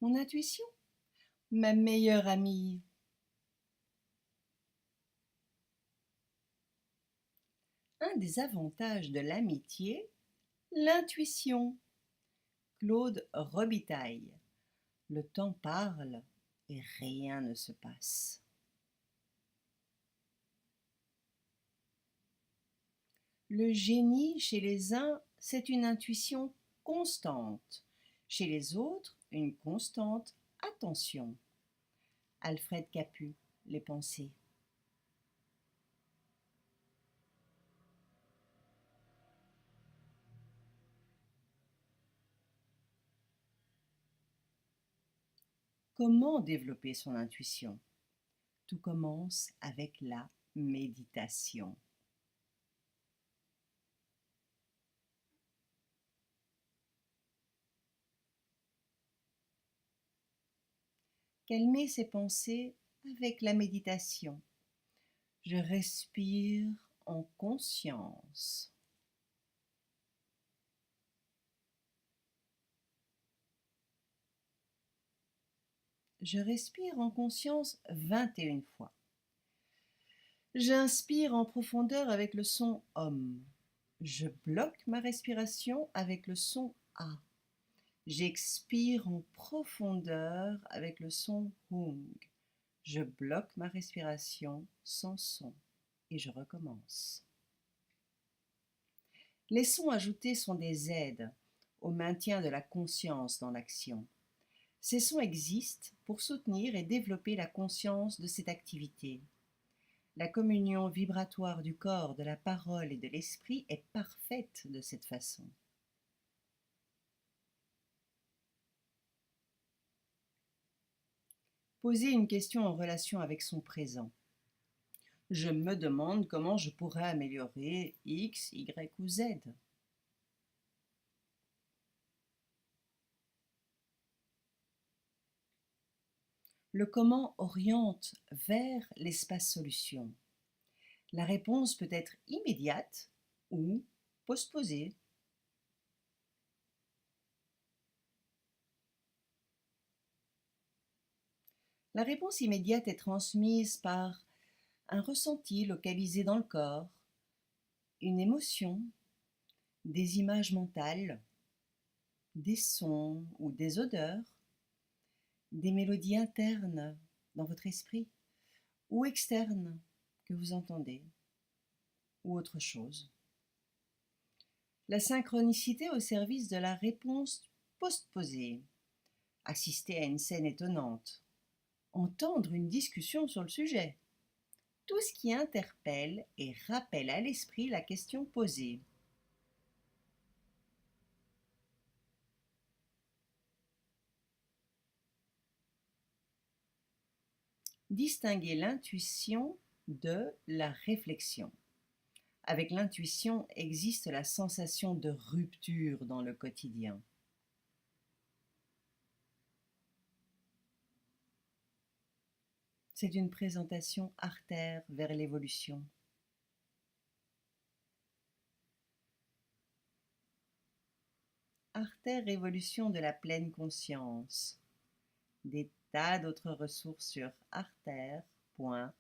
Mon intuition, ma meilleure amie. Un des avantages de l'amitié, l'intuition. Claude Robitaille. Le temps parle et rien ne se passe. Le génie chez les uns, c'est une intuition constante. Chez les autres, une constante attention. Alfred Capu, Les pensées. Comment développer son intuition? Tout commence avec la méditation. Calmer ses pensées avec la méditation. Je respire en conscience. Je respire en conscience 21 fois. J'inspire en profondeur avec le son OM. Je bloque ma respiration avec le son A. J'expire en profondeur avec le son HUNG. Je bloque ma respiration sans son et je recommence. Les sons ajoutés sont des aides au maintien de la conscience dans l'action. Ces sons existent pour soutenir et développer la conscience de cette activité. La communion vibratoire du corps, de la parole et de l'esprit est parfaite de cette façon. Poser une question en relation avec son présent. Je me demande comment je pourrais améliorer X, Y ou Z. Le comment oriente vers l'espace solution. La réponse peut être immédiate ou postposée. La réponse immédiate est transmise par un ressenti localisé dans le corps, une émotion, des images mentales, des sons ou des odeurs, des mélodies internes dans votre esprit ou externes que vous entendez, ou autre chose. La synchronicité au service de la réponse postposée. Assister à une scène étonnante. Entendre une discussion sur le sujet. Tout ce qui interpelle et rappelle à l'esprit la question posée. Distinguer l'intuition de la réflexion. Avec l'intuition existe la sensation de rupture dans le quotidien. C'est une présentation artère vers l'évolution. Artère évolution de la pleine conscience. Des tas d'autres ressources sur artère.be.